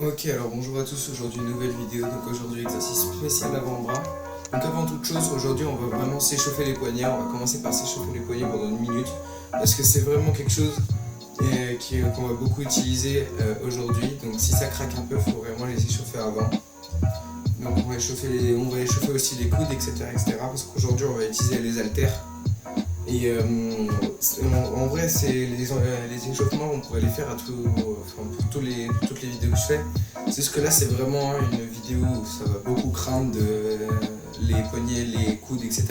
Ok, alors bonjour à tous, aujourd'hui une nouvelle vidéo, donc aujourd'hui exercice spécial avant-bras. Donc avant toute chose, aujourd'hui on va vraiment s'échauffer les poignets, on va commencer par s'échauffer les poignets pendant une minute, parce que c'est vraiment quelque chose qu'on va beaucoup utiliser aujourd'hui, donc si ça craque un peu, il faut vraiment les échauffer avant. Donc on va échauffer aussi les coudes, etc. parce qu'aujourd'hui on va utiliser les haltères. Et en vrai, les échauffements, on pourrait les faire pour toutes les vidéos que je fais. C'est juste que là, c'est vraiment une vidéo où ça va beaucoup craindre les poignets, les coudes, etc.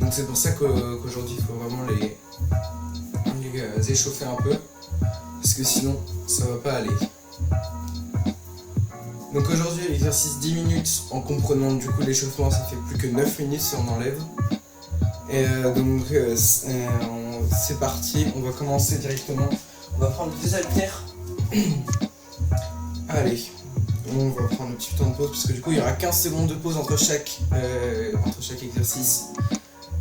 Donc c'est pour ça qu'aujourd'hui, il faut vraiment les échauffer un peu, parce que sinon, ça va pas aller. Donc aujourd'hui, l'exercice 10 minutes, en comprenant du coup l'échauffement, ça fait plus que 9 minutes si on enlève. Et donc c'est parti, on va commencer directement. On va prendre des haltères. Allez, on va prendre un petit temps de pause parce que du coup il y aura 15 secondes de pause entre chaque exercice.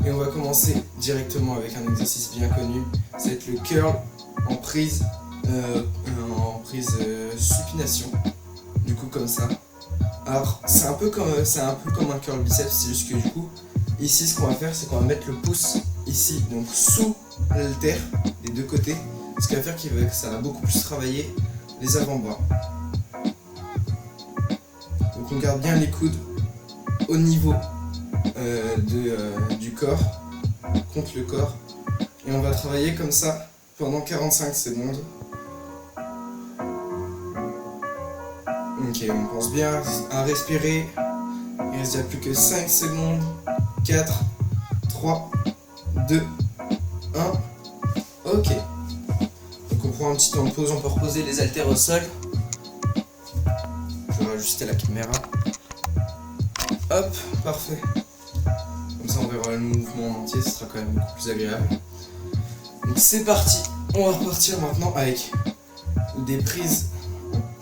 Et on va commencer directement avec un exercice bien connu. Ça va être le curl en prise supination. Du coup comme ça. Alors c'est un peu comme un curl biceps, c'est juste que du coup ici, ce qu'on va faire, c'est qu'on va mettre le pouce ici, donc sous l'haltère, des deux côtés, ce qui va faire que ça va beaucoup plus travailler les avant-bras. Donc on garde bien les coudes au niveau du corps, contre le corps, et on va travailler comme ça pendant 45 secondes. Ok, on pense bien à respirer, il reste déjà plus que 5 secondes. 4, 3, 2, 1, ok. Donc on prend un petit temps de pause, on peut reposer les haltères au sol. Je vais ajuster la caméra. Hop, parfait. Comme ça on verra le mouvement en entier, ce sera quand même beaucoup plus agréable. Donc c'est parti, on va repartir maintenant avec des prises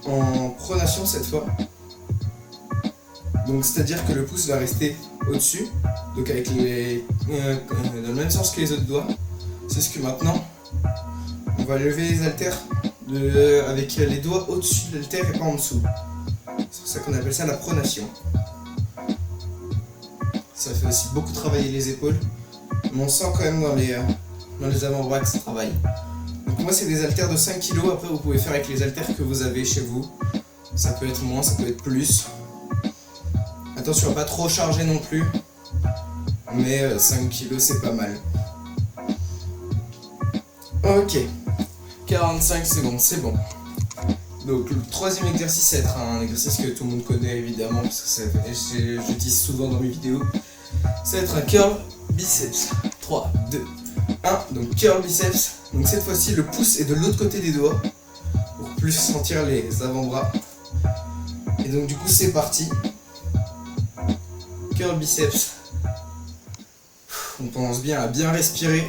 en pronation cette fois. Donc c'est-à-dire que le pouce va rester au-dessus, donc avec dans le même sens que les autres doigts. C'est ce que maintenant, on va lever les haltères avec les doigts au-dessus de l'haltère et pas en dessous. C'est pour ça qu'on appelle ça la pronation. Ça fait aussi beaucoup travailler les épaules, mais on sent quand même dans les avant-bras que ça travaille. Donc moi c'est des haltères de 5 kg, après vous pouvez faire avec les haltères que vous avez chez vous. Ça peut être moins, ça peut être plus. Attention à pas trop charger non plus, mais 5 kg c'est pas mal. Ok, 45 secondes, c'est bon. Donc le troisième exercice, ça va être un exercice que tout le monde connaît évidemment, parce que j'utilise souvent dans mes vidéos. Ça va être un curl biceps. 3, 2, 1, donc curl biceps. Donc cette fois-ci le pouce est de l'autre côté des doigts, pour plus sentir les avant-bras. Et donc du coup c'est parti. Curl biceps. On pense bien à bien respirer.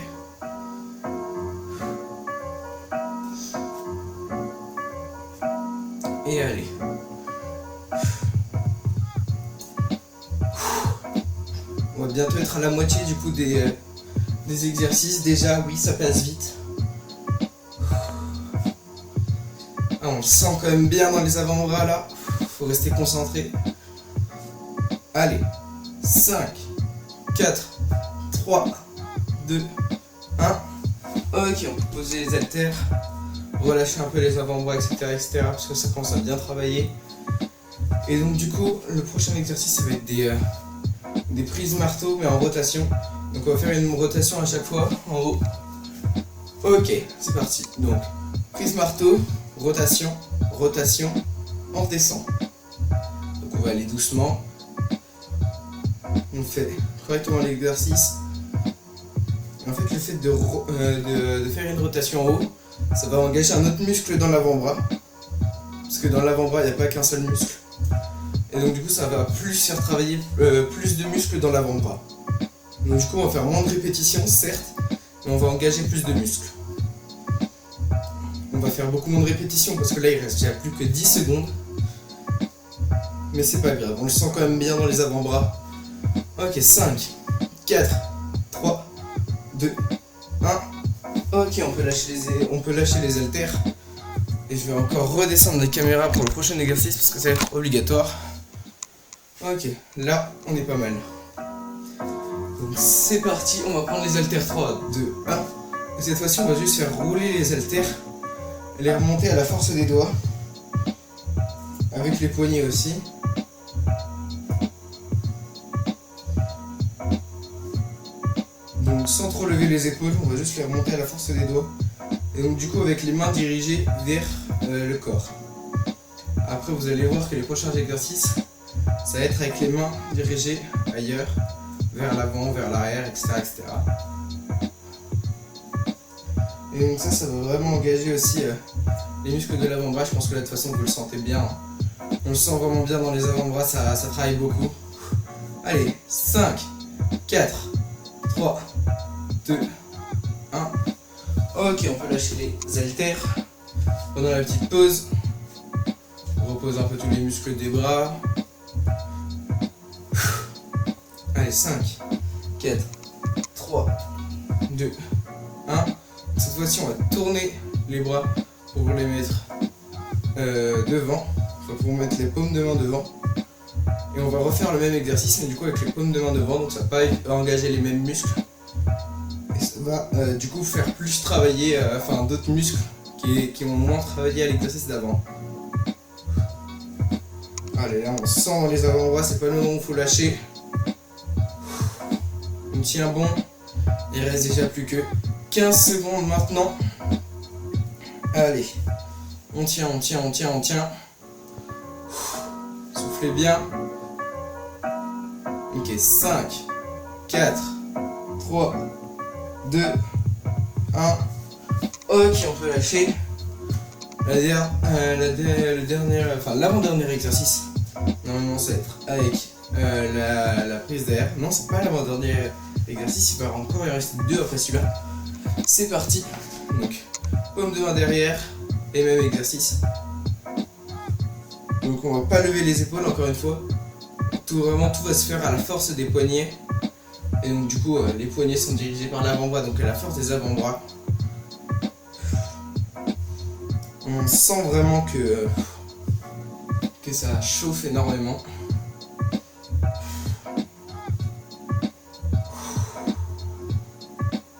Et allez. On va bientôt être à la moitié du coup des exercices. Déjà, oui, ça passe vite. Ah, on le sent quand même bien dans les avant-bras là. Faut rester concentré. Allez. 5, 4, 3, 2, 1. Ok, on peut poser les haltères, relâcher un peu les avant-bras, etc. parce que ça commence à bien travailler. Et donc du coup, le prochain exercice, ça va être des prises marteau, mais en rotation. Donc on va faire une rotation à chaque fois, en haut. Ok, c'est parti. Donc, prise marteau, rotation, on redescend. Donc on va aller doucement. On fait correctement l'exercice. En fait, le fait de faire une rotation en haut, ça va engager un autre muscle dans l'avant-bras. Parce que dans l'avant-bras, il n'y a pas qu'un seul muscle. Et donc du coup, ça va plus faire travailler plus de muscles dans l'avant-bras. Donc du coup, on va faire moins de répétitions, certes, mais on va engager plus de muscles. On va faire beaucoup moins de répétitions parce que là, il reste déjà plus que 10 secondes. Mais c'est pas grave, on le sent quand même bien dans les avant-bras. Ok, 5, 4, 3, 2, 1. Ok, on peut lâcher les haltères. Et je vais encore redescendre la caméra pour le prochain exercice parce que ça va être obligatoire. Ok, là on est pas mal. Donc c'est parti, on va prendre les haltères 3, 2, 1. Et cette fois-ci on va juste faire rouler les haltères et les remonter à la force des doigts. Avec les poignets aussi. Donc sans trop lever les épaules, on va juste les remonter à la force des doigts. Et donc du coup avec les mains dirigées vers le corps. Après vous allez voir que les prochains exercices, ça va être avec les mains dirigées ailleurs, vers l'avant, vers l'arrière, etc., etc. Et donc ça va vraiment engager aussi les muscles de l'avant-bras. Je pense que là de toute façon vous le sentez bien. On le sent vraiment bien dans les avant-bras, ça travaille beaucoup. Allez, 5, 4, 3, 2, 1. Ok, on peut lâcher les haltères. Pendant la petite pause, on repose un peu tous les muscles des bras. Allez, 5, 4, 3, 2, 1. Cette fois-ci, on va tourner les bras pour les mettre devant. Enfin, pour mettre les paumes de main devant. Et on va refaire le même exercice, mais du coup avec les paumes de main devant. Donc ça va pas engager les mêmes muscles. Et ça va du coup faire plus travailler d'autres muscles qui ont moins travaillé à l'exercice d'avant. Allez, là on sent dans les avant-bras, c'est pas le moment où il faut lâcher. On tient bon. Il reste déjà plus que 15 secondes maintenant. Allez, on tient, on tient, on tient, on tient. Soufflez bien. Ok, 5, 4, 3, 2, 1. Ok, on peut lâcher. L'avant-dernier exercice, normalement ça va être avec la prise d'air. Non, c'est pas l'avant-dernier exercice, il va encore y rester 2 après celui-là. C'est parti. Donc, paume de main derrière et même exercice. Donc on va pas lever les épaules encore une fois. Tout va se faire à la force des poignets. Et donc du coup les poignets sont dirigés par l'avant-bras, donc à la force des avant-bras. On sent vraiment que ça chauffe énormément.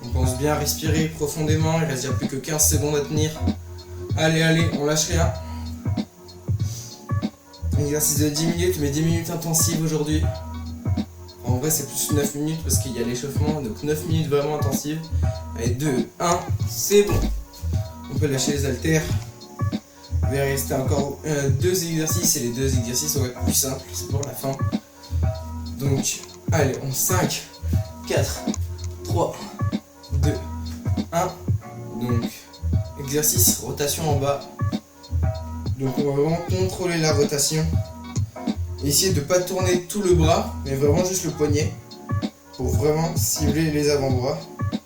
On pense bien respirer profondément, il reste déjà plus que 15 secondes à tenir. Allez, allez, on lâche rien. Un exercice de 10 minutes, mais 10 minutes intensives aujourd'hui. En vrai c'est plus 9 minutes parce qu'il y a l'échauffement, donc 9 minutes vraiment intensives. Allez, 2, 1, c'est bon. On peut lâcher les haltères. Il va rester encore 2 exercices et les 2 exercices vont être plus simples, c'est pour la fin. Donc, allez, on 5, 4, 3, 2, 1. Donc, exercice, rotation en bas. Donc on va vraiment contrôler la rotation. Essayer de ne pas tourner tout le bras, mais vraiment juste le poignet. Pour vraiment cibler les avant-bras.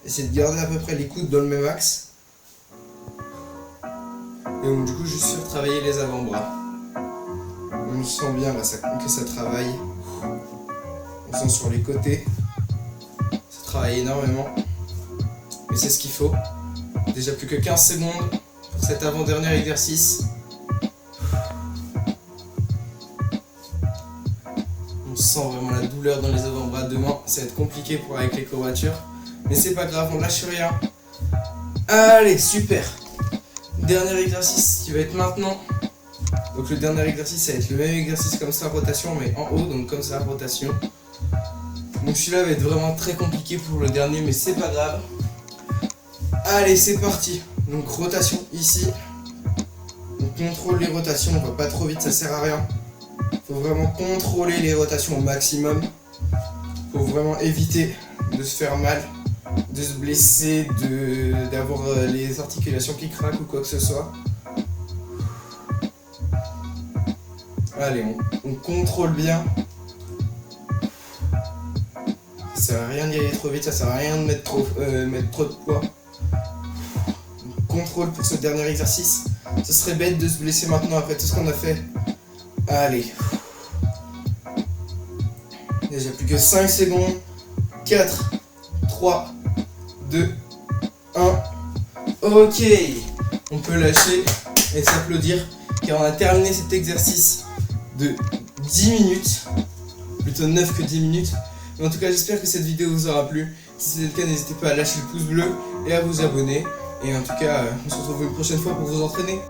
Essayer de garder à peu près les coudes dans le même axe. Et donc du coup juste faire travailler les avant-bras. On sent bien là, que ça travaille. On sent sur les côtés. Ça travaille énormément. Mais c'est ce qu'il faut. Déjà plus que 15 secondes pour cet avant-dernier exercice. On sent vraiment la douleur dans les avant-bras. Demain, ça va être compliqué avec les courbatures. Mais c'est pas grave, on lâche rien. Allez, super. Dernier exercice qui va être maintenant. Donc le dernier exercice, ça va être le même exercice comme ça, rotation, mais en haut, donc comme ça, rotation. Donc celui-là va être vraiment très compliqué pour le dernier, mais c'est pas grave. Allez, c'est parti. Donc rotation ici. On contrôle les rotations, on va pas trop vite, ça sert à rien. Faut vraiment contrôler les rotations au maximum. Faut vraiment éviter de se faire mal, de se blesser, d'avoir les articulations qui craquent ou quoi que ce soit. Allez, on contrôle bien. Ça sert à rien d'y aller trop vite, ça sert à rien de mettre trop de poids. On contrôle pour ce dernier exercice. Ce serait bête de se blesser maintenant après tout ce qu'on a fait. Allez. Déjà plus que 5 secondes. 4, 3, 2, 1. Ok. On peut lâcher. et s'applaudir car on a terminé cet exercice de 10 minutes, plutôt 9 que 10 minutes. Mais en tout cas, j'espère que cette vidéo vous aura plu. Si c'est le cas, n'hésitez pas à lâcher le pouce bleu et à vous abonner. Et en tout cas, on se retrouve une prochaine fois pour vous entraîner.